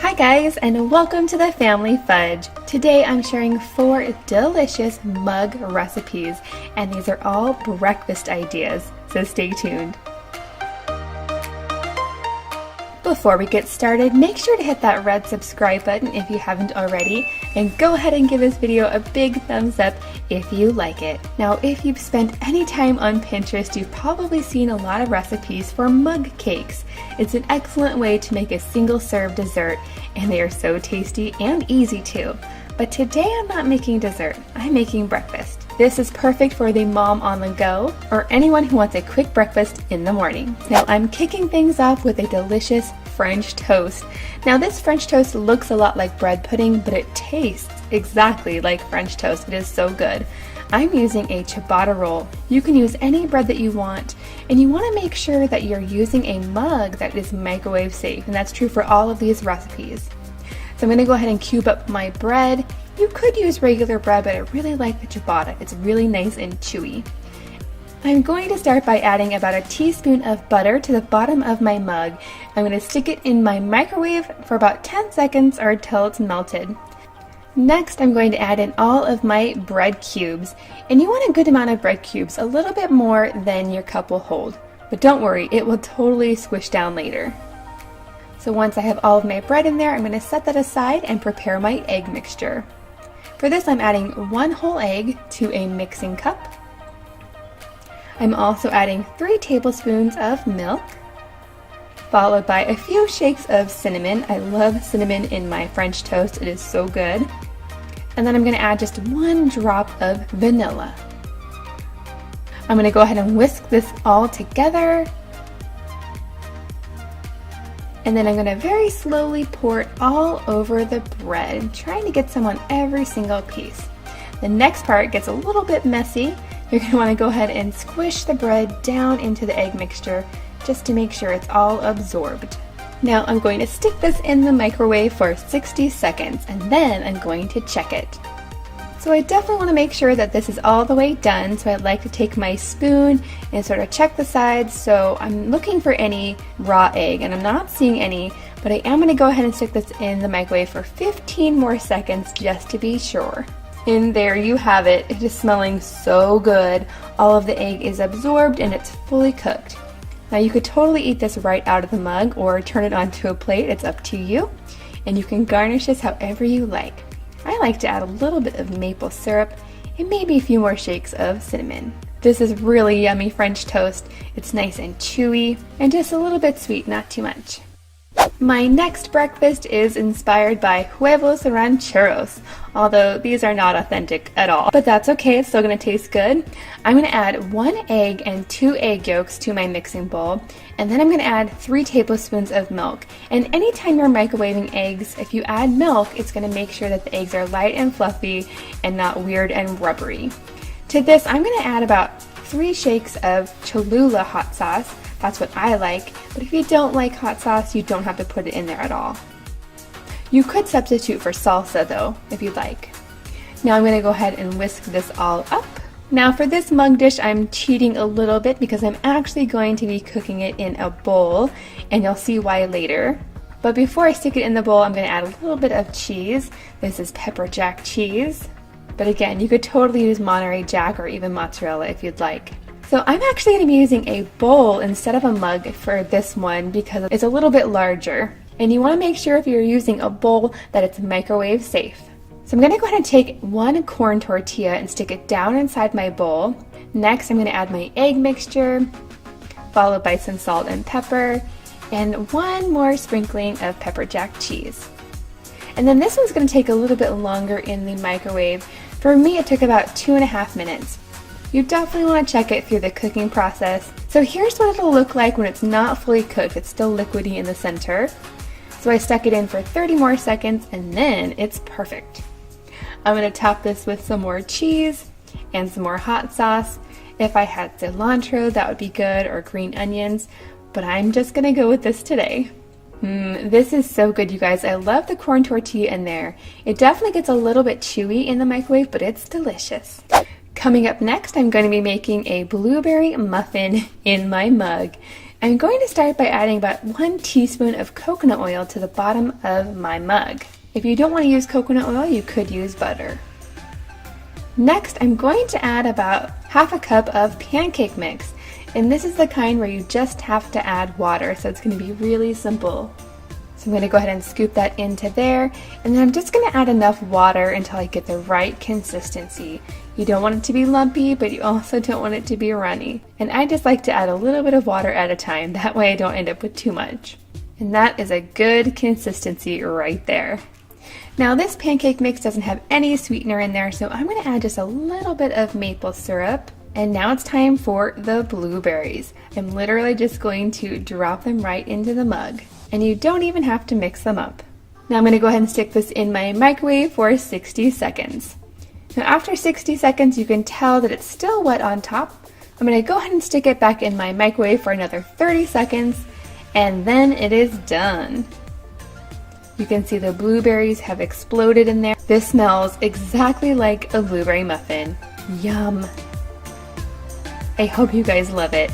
Hi guys, and welcome to the Family Fudge. Today I'm sharing 4 delicious mug recipes, and these are all breakfast ideas, so stay tuned. Before we get started, make sure to hit that red subscribe button if you haven't already, and go ahead and give this video a big thumbs up if you like it. Now, if you've spent any time on Pinterest, you've probably seen a lot of recipes for mug cakes. It's an excellent way to make a single serve dessert, and they are so tasty and easy too. But today I'm not making dessert, I'm making breakfast. This is perfect for the mom on the go or anyone who wants a quick breakfast in the morning. Now I'm kicking things off with a delicious French toast. Now this French toast looks a lot like bread pudding, but it tastes exactly like French toast. It is so good. I'm using a ciabatta roll. You can use any bread that you want, and you want to make sure that you're using a mug that is microwave safe, and that's true for all of these recipes. So I'm going to go ahead and cube up my bread. You could use regular bread, but I really like the ciabatta. It's really nice and chewy. I'm going to start by adding about a teaspoon of butter to the bottom of my mug. I'm going to stick it in my microwave for about 10 seconds or until it's melted. Next, I'm going to add in all of my bread cubes, and you want a good amount of bread cubes, a little bit more than your cup will hold. But don't worry, it will totally squish down later. So once I have all of my bread in there, I'm going to set that aside and prepare my egg mixture. For this, I'm adding 1 whole egg to a mixing cup. I'm also adding 3 tablespoons of milk, followed by a few shakes of cinnamon. I love cinnamon in my French toast, it is so good. And then I'm going to add just 1 drop of vanilla. I'm going to go ahead and whisk this all together. And then I'm going to very slowly pour it all over the bread, trying to get some on every single piece. The next part gets a little bit messy. You're going to want to go ahead and squish the bread down into the egg mixture just to make sure it's all absorbed. Now I'm going to stick this in the microwave for 60 seconds, and then I'm going to check it. So I definitely want to make sure that this is all the way done, so I'd like to take my spoon and sort of check the sides. So I'm looking for any raw egg, and I'm not seeing any, but I am going to go ahead and stick this in the microwave for 15 more seconds just to be sure. And there you have it. It is smelling so good. All of the egg is absorbed and it's fully cooked. Now you could totally eat this right out of the mug or turn it onto a plate. It's up to you. And you can garnish this however you like. I like to add a little bit of maple syrup and maybe a few more shakes of cinnamon. This is really yummy French toast. It's nice and chewy and just a little bit sweet, not too much. My next breakfast is inspired by huevos rancheros, although these are not authentic at all. But that's okay, it's still going to taste good. I'm going to add 1 egg and 2 egg yolks to my mixing bowl, and then I'm going to add 3 tablespoons of milk. And anytime you're microwaving eggs, if you add milk, it's going to make sure that the eggs are light and fluffy and not weird and rubbery. To this, I'm going to add about 3 shakes of Cholula hot sauce. That's what I like, but if you don't like hot sauce, you don't have to put it in there at all. You could substitute for salsa though, if you'd like. Now I'm going to go ahead and whisk this all up. Now for this mug dish, I'm cheating a little bit because I'm actually going to be cooking it in a bowl, and you'll see why later. But before I stick it in the bowl, I'm going to add a little bit of cheese. This is pepper jack cheese. But again, you could totally use Monterey Jack or even mozzarella if you'd like. So I'm actually going to be using a bowl instead of a mug for this one because it's a little bit larger. And you want to make sure if you're using a bowl that it's microwave safe. So I'm going to go ahead and take 1 corn tortilla and stick it down inside my bowl. Next I'm going to add my egg mixture, followed by some salt and pepper, and 1 more sprinkling of pepper jack cheese. And then this one's going to take a little bit longer in the microwave. For me it took about 2.5 minutes. You definitely want to check it through the cooking process. So here's what it'll look like when it's not fully cooked. It's still liquidy in the center. So I stuck it in for 30 more seconds and then it's perfect. I'm going to top this with some more cheese and some more hot sauce. If I had cilantro, that would be good, or green onions, but I'm just going to go with this today. This is so good, you guys. I love the corn tortilla in there. It definitely gets a little bit chewy in the microwave, but it's delicious. Coming up next, I'm going to be making a blueberry muffin in my mug. I'm going to start by adding about 1 teaspoon of coconut oil to the bottom of my mug. If you don't want to use coconut oil, you could use butter. Next, I'm going to add about half a cup of pancake mix. And this is the kind where you just have to add water, so it's going to be really simple. So I'm going to go ahead and scoop that into there, and then I'm just going to add enough water until I get the right consistency. You don't want it to be lumpy, but you also don't want it to be runny. And I just like to add a little bit of water at a time, that way I don't end up with too much. And that is a good consistency right there. Now this pancake mix doesn't have any sweetener in there, so I'm going to add just a little bit of maple syrup. And now it's time for the blueberries. I'm literally just going to drop them right into the mug. And you don't even have to mix them up. Now I'm going to go ahead and stick this in my microwave for 60 seconds. Now after 60 seconds you can tell that it's still wet on top. I'm going to go ahead and stick it back in my microwave for another 30 seconds and then it is done. You can see the blueberries have exploded in there. This smells exactly like a blueberry muffin. Yum! I hope you guys love it.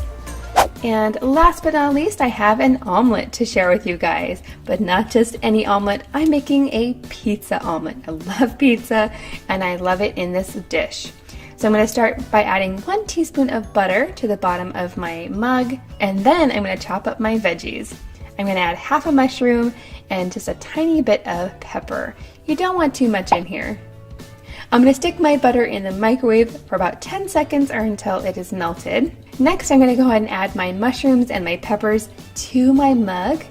And last but not least, I have an omelet to share with you guys, but not just any omelet. I'm making a pizza omelet. I love pizza and I love it in this dish. So I'm going to start by adding 1 teaspoon of butter to the bottom of my mug, and then I'm going to chop up my veggies. I'm going to add half a mushroom and just a tiny bit of pepper. You don't want too much in here. I'm going to stick my butter in the microwave for about 10 seconds or until it is melted. Next, I'm going to go ahead and add my mushrooms and my peppers to my mug.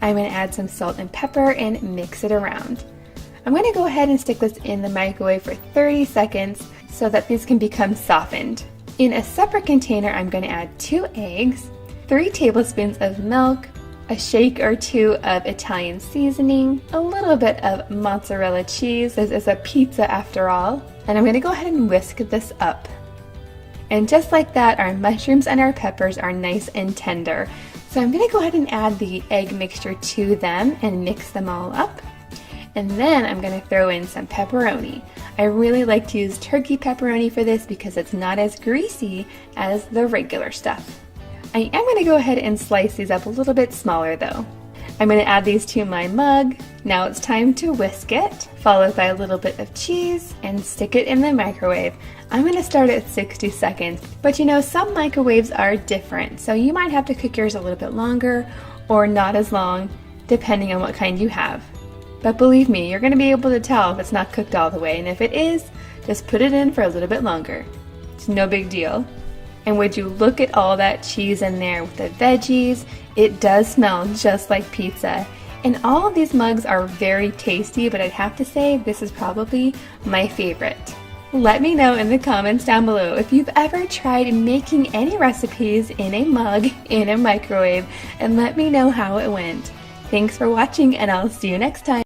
I'm going to add some salt and pepper and mix it around. I'm going to go ahead and stick this in the microwave for 30 seconds so that these can become softened. In a separate container, I'm going to add 2 eggs, 3 tablespoons of milk, a shake or 2 of Italian seasoning, a little bit of mozzarella cheese. This is a pizza after all. And I'm going to go ahead and whisk this up. And just like that, our mushrooms and our peppers are nice and tender. So I'm going to go ahead and add the egg mixture to them and mix them all up. And then I'm going to throw in some pepperoni. I really like to use turkey pepperoni for this because it's not as greasy as the regular stuff. I am going to go ahead and slice these up a little bit smaller though. I'm going to add these to my mug. Now it's time to whisk it, followed by a little bit of cheese, and stick it in the microwave. I'm going to start at 60 seconds, but you know, some microwaves are different, so you might have to cook yours a little bit longer or not as long, depending on what kind you have. But believe me, you're going to be able to tell if it's not cooked all the way, and if it is, just put it in for a little bit longer. It's no big deal. And would you look at all that cheese in there with the veggies? It does smell just like pizza. And all of these mugs are very tasty, but I'd have to say this is probably my favorite. Let me know in the comments down below if you've ever tried making any recipes in a mug in a microwave, and let me know how it went. Thanks for watching, and I'll see you next time.